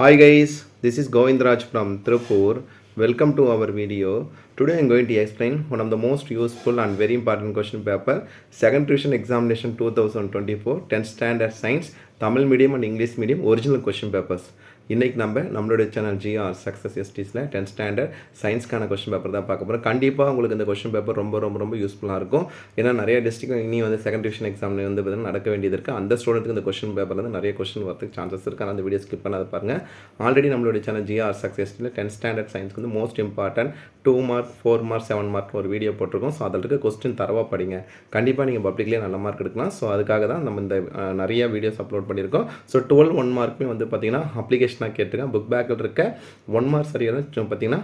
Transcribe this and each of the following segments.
Hi guys, this is Govindraj from Tirupur. Welcome to our video. Today I am going to explain one of the most useful and very important question paper, second revision examination 2024, 10th standard science, Tamil medium and English medium original question papers. இன்றைக்கி நம்மளுடைய channel GR success எஸ்டிஸில் 10th standard சயின்ஸ்க்கான question paper தான் பார்க்க போகிறோம். கண்டிப்பாக உங்களுக்கு இந்த கொஸ்டின் பேப்பர் ரொம்ப யூஸ்ஃபுல்லாக இருக்கும். ஏன்னா நிறைய டிஸ்ட்ரிக்ட் இனி வந்து செகண்ட் டிவிஷன் எக்ஸாம் வந்து பார்த்தீங்கன்னா நடக்க வேண்டியது இருக்குது. அந்த ஸ்டூடெண்ட்டுக்கு இந்த கொஸ்டின் பேப்பரில் வந்து நிறைய கொஸ்டின் வரதுக்கு சான்சஸ் இருக்குது. ஆனால் அந்த வீடியோ ஸ்கிப் பண்ணாத பாருங்கள். ஆல்ரெடி நம்மளுடைய சேனல் ஜிஆர் சக்ஸஸ் எஸ்டியில் 10th ஸ்டாண்டர்ட் சயின்ஸ்க்கு வந்து most important 2 mark 4 mark 7 mark ஒரு வீடியோ போட்டிருக்கோம். ஸோ அதில் இருக்க கொஸ்டின் தரவாக படிங்க. கண்டிப்பாக நீங்கள் பப்ளிக்லேயே நல்ல மார்க் எடுக்கலாம். ஸோ அதுக்காக தான் நம்ம இந்த நிறைய வீடியோஸ் அப்லோட் பண்ணியிருக்கோம். ஸோ 12 1 மார்க்குமே வந்து பார்த்தீங்கன்னா அப்ளிகேஷனாக கேட்டிருக்கேன். புக் பேக்கில் இருக்க 1 மார்க் சரியாக பார்த்தீங்கன்னா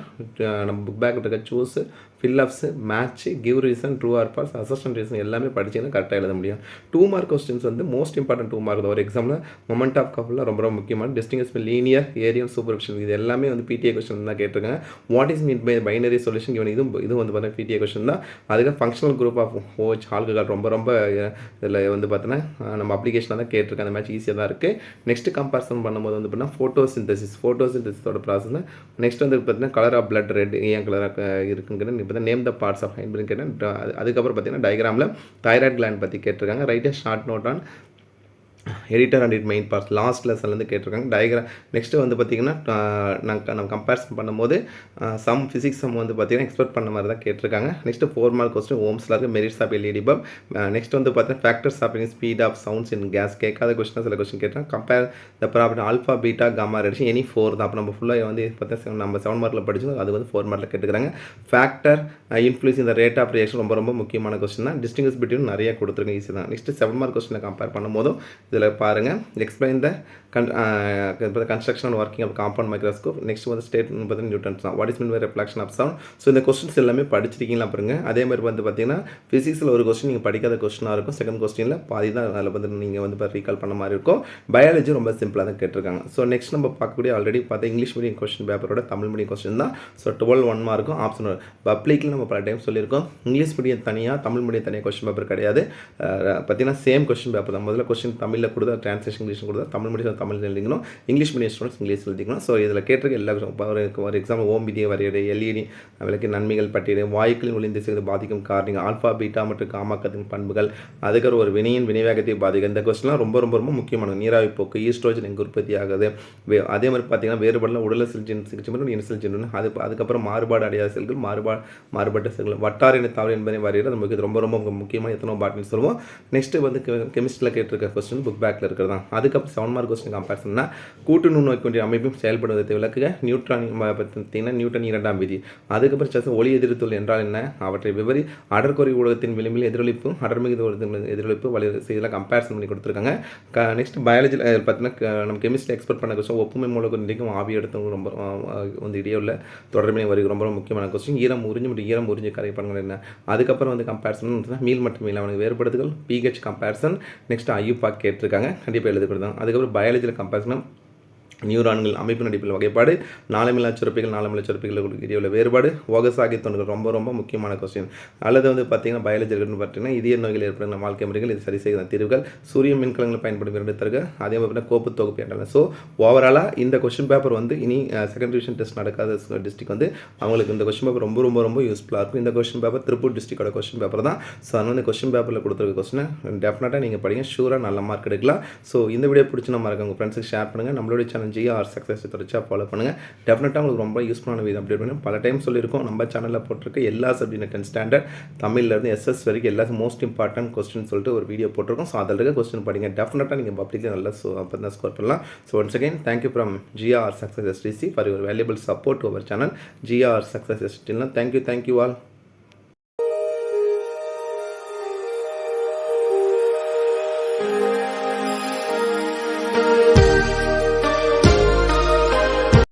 நம்ம புக் பேக்கில் இருக்க choose fill ups match give reason true or false assertion reason எல்லாமே படிச்சிங்கன்னா கரெக்டாக எழுத முடியும். 2 மார்க் கொஸ்டின்ஸ் வந்து மோஸ்ட் இம்பார்ட்டன்ட் 2 மார்க் ஒரு எக்ஸாமில் மொமெண்ட் ஆஃப் கப்பில் ரொம்ப முக்கியமான டிஸ்டிங்ஸ் லீனியர் ஏரியல் சூப்பர்ஃபிஷியல் இது எல்லாமே வந்து பிடிஏ கொஸ்டின் தான் கேட்டிருக்காங்க. What is mean by binary solution இவன் இது வந்து பார்த்தீங்கன்னா பிடிஏ கொஸ்டின் தான். அதுக்கு ஃபங்க்ஷனல் குரூப் ஆஃப் ஓச் ஆல்கஹால் ரொம்ப இதில் வந்து பார்த்தீங்கன்னா நம்ம அப்ளிகேஷனாக தான் கேட்டிருக்கேன். அந்த மேட்ச் ஈஸியாக தான் இருக்குது. நெக்ஸ்ட் கம்பேரிசன் பண்ணும்போது வந்து பார்த்தீங்கன்னா ஃபோட்டோசிந்தசிஸோட ப்ராசஸ். நெக்ஸ்ட் வந்து பார்த்தீங்கன்னா கலர் ஆஃப் பிளட் ரெட் ஏன் கலராக இருக்குங்கிறது இப்போ name the parts of hydrogen கேட்டேன். அதுக்கப்புறம் பார்த்தீங்கன்னா டயக்ராமில் தைராய்டு கிளாண்ட் பற்றி கேட்டிருக்காங்க. Write short note on editor and it main parts last லெசன்லேருந்து கேட்டிருக்காங்க. டயக்ராம் நெக்ஸ்ட்டு வந்து பார்த்திங்கன்னா நம்ம கம்பேரிசன் பண்ணும்போது சம் ஃபிசிக்ஸ் சம் வந்து பார்த்திங்கன்னா எக்ஸ்பெக்ட் பண்ண மாதிரி தான் கேட்டிருக்காங்க. நெக்ஸ்ட்டு 4 மார்க் கொஸ்டின் ஓம்ஸில் இருக்குது merits of LED bulb. Next வந்து பார்த்தீங்கன்னா factors of speed of sounds in gas கேட்காத கொஸ்டின் சில கொஸ்டின் கேட்டாங்க. Compare the problem alpha beta gamma radiation any 4 தான். அப்போ நம்ம ஃபுல்லாக வந்து பார்த்தீங்கன்னா நம்ம 7 மார்க்கில் படிச்சோம். அது வந்து 4 மார்க்கில் கேட்டுக்கிறாங்க. ஃபேக்டர் இன்ஃப்ளூயன்ஸ் இந்த ரேட் ஆஃப் ரியாக்ஷன் ரொம்ப முக்கியமான கொஸ்டின் தான். டிஸ்டிங்ஸ் பிட்வீன் நிறைய கொடுத்துருங்க ஈஸி தான். நெக்ஸ்ட் 7 மார்க் கொஸ்டினை கம்பேர் பண்ணும்போதும் இதில் பாருங்கள் explain the construction and working of compound microscope. Next வந்து ஸ்டேட் பார்த்தீங்கன்னா நியூட்டன்ஸ் தான். What is mean by reflection of sound. So இந்த கொஸ்டின்ஸ் எல்லாமே படிச்சிருக்கீங்களா பாருங்க. அதே மாதிரி வந்து பார்த்தீங்கன்னா ஃபிசிக்ஸில் ஒரு கொஸ்டின் நீங்கள் படிக்காத கொஸ்டினாக இருக்கும். செகண்ட் கொஸ்டினில் பாதி தான் அதில் வந்து நீங்கள் வந்து ரீகால் பண்ண மாதிரி இருக்கும். பயாலஜி ரொம்ப சிம்பிளாக தான் கேட்டிருக்காங்க. ஸோ நெக்ஸ்ட் நம்ம பார்க்கக்கூடிய ஆல்ரெடி பார்த்தா இங்கிலீஷ் மீடியம் கொஸ்டின் பேப்பரோட தமிழ் மீடியம் கொஸ்டின் தான். ஸோ 12 1 மார்க்கும் ஆப்ஷன் பப்ளிக்கில் நம்ம பல டைம் சொல்லியிருக்கோம். இங்கிலீஷ் மீடியம் தனியாக தமிழ் மீடியம் தனியாக கொஸ்டின் பேப்பர் கிடையாது. பார்த்தீங்கன்னா சேம் கொஸ்டின் பேப்பர் தான். முதல்ல கொஸ்டின் தமிழில் கொடுத்தா டிரான்ஸ்லேஷன் இங்கிலீஷ் கொடுத்தா தமிழ் மீடியம் தமிழ் எழுதிக்கணும். இங்கிலீஷ் மீடியம் ஸ்டூடெண்ட்ஸ் இங்கிலீஷ் எழுதிக்கணும். ஸோ இதில் கேட்டிருக்க எல்லா ஒரு எக்ஸாம்பிள் ஓம் விதியை வரையறை எல்இடி விளக்கு நன்மைகள் பட்டியல் வாயுக்களின் ஒளி திசைகளை பாதிக்கும் காரணங்கள் ஆல்ஃபா பீட்டா மற்றும் காமாக்கத்தின் பண்புகள் அதுக்கப்புறம் ஒரு வினையின் வினைவேகத்தை பாதிக்கும். இந்த கொஸ்டின்லாம் ரொம்ப முக்கியமானது. நீராவி போக்கு ஈஸ்ட்ரோஜன் எங்கே உற்பத்தி ஆகுது. அதே மாதிரி பார்த்தீங்கன்னா வேறுபாடுலாம் உடல் சிகிச்சை மற்றும் இன்சுலின் அதுக்கப்புறம் மாறுபாடு அடையாத செல்கள் மாறுபட்ட செல்கள் வட்டாரின தாவல் என்பதை வரையிற நமக்கு ரொம்ப முக்கியமாக எத்தனோ பாட்டின்னு சொல்லுவோம். நெக்ஸ்ட்டு வந்து கெமிஸ்ட்ரியில் கேட்டிருக்க கொஸ்டின் புக் பேக்கில் இருக்கிறதா. அதுக்கப்புறம் 7 மார்க் கொஸ்டின் கம்பேரிசன்னா கூட்டு நுண்ணோக்கிய அமைப்பும் செயல்படுவதை விளக்குக நியூட்ரான் பார்த்தீங்கன்னா நியூட்டன் 2ஆம் விதி. அதுக்கப்புறம் ஒளி எதிர்த்தொல் என்றால் என்ன அவற்றை விவரி அடர்குறை ஊடகத்தின் விளிம்பில் எதிரொலிப்பு அடர்மிகு எதிரொலிப்பு வழி செய்யலாம் கம்பேரிசன் பண்ணி கொடுத்துருக்காங்க. நெக்ஸ்ட் பயாலஜியில் பார்த்தீங்கன்னா நம்ம கெமிஸ்ட்ரி எக்ஸ்பெக்ட் பண்ண கொஸ்டின் ஒப்புமை மூலக்கு நிலைக்கும் ஆவி எடுத்தவங்க ரொம்ப வந்து இடையே உள்ள தொடர்பினை வருகிறது ரொம்ப முக்கியமான கொஸ்டின். ஈரம் உறிஞ்சு கரை பண்ணுங்கள் என்ன. அதுக்கப்புறம் வந்து கம்பேரிசன் மீள் மற்றும் மீள் அவனுக்கு வேறுபடுத்துகள் பிஹெச் கம்பேரிசன். நெக்ஸ்ட் ஐயூபா கேட்டிருக்காங்க. கண்டிப்பாக எழுதி கொடுத்தாங்க. அதுக்கப்புறம் பயாலஜியில் கம்பேரிசன் நியூரான்கள் அமைப்பு நடிப்பில் வகைப்பாடு நாளமில்லா சுரப்பிகள் இடையுள்ள வேறுபாடு ஓகசாகி தொண்டுகள் ரொம்ப முக்கியமான கொஸ்டின். அல்லது வந்து பார்த்தீங்கன்னா பயாலஜி இருக்குன்னு பார்த்தீங்கன்னா இதய நோய்கள் ஏற்படுகிற வாழ்க்கை முறைகள் இது சரி செய்கிற தீர்வுகள் சூரிய மின்கலங்கள் பயன்படும் 2 தருக அதே மாதிரி கோப்பு தொகுப்பு என்றாங்க. ஸோ ஓவராலாக இந்த கொஸ்டின் பேப்பர் வந்து இனி செகண்ட் டிவிஷன் டெஸ்ட் நடக்காத டிஸ்ட்ரிக் வந்து அவங்களுக்கு இந்த கொஸ்டின் பேப்பர் ரொம்ப யூஸ்ஃபுல்லாக இருக்கும். இந்த கொஸ்டின் பேப்பர் திருப்பூர் டிஸ்ட்ரிக்டோட கொஸ்டின் பேப்பர் தான். ஸோ அதனால் இந்த கொஸ்டின் பேப்பரில் கொடுத்துருக்க கொஸ்டினை டெஃபினட்டாக நீங்கள் படிங்க. ஷூராக நல்ல மார்க் எடுக்கலாம். ஸோ இந்த வீடியோ பிடிச்சி நம்ம உங்கள் ஃப்ரெண்ட்ஸுக்கு ஷேர் பண்ணுங்கள். நம்மளுடைய சேனல் ஜிஆர் சக்ஸஸ் தொடர்ச்சியாக ஃபாலோ பண்ணுங்கள். டெஃபினட்டாக உங்களுக்கு ரொம்ப யூஸ்ஃபுல்லான வீடியோ அப்டேட் பண்ணுங்கள். பல டைம் சொல்லியிருக்கோம் நம்ம சேனலில் போட்டிருக்க எல்லா சப்ஜெக்ட் 10th ஸ்டாண்டர்ட் தமிழ்லேருந்து எஸ்எஸ் வரைக்கும் எல்லா மோஸ்ட் இம்பார்ட்டன்ட் கொஸ்டின் சொல்லிட்டு ஒரு வீடியோ போட்டிருக்கோம். ஸோ அதில் இருக்க கொஸ்டின் படிங்க. டெஃபினட்டாக நீங்கள் பப்ளிக்கில் நல்லா அப்போ தான் ஸ்கோர் பண்ணலாம். So once again thank you from GR success STC for your valuable support to our channel GR success எஸ்டினா. Thank you all.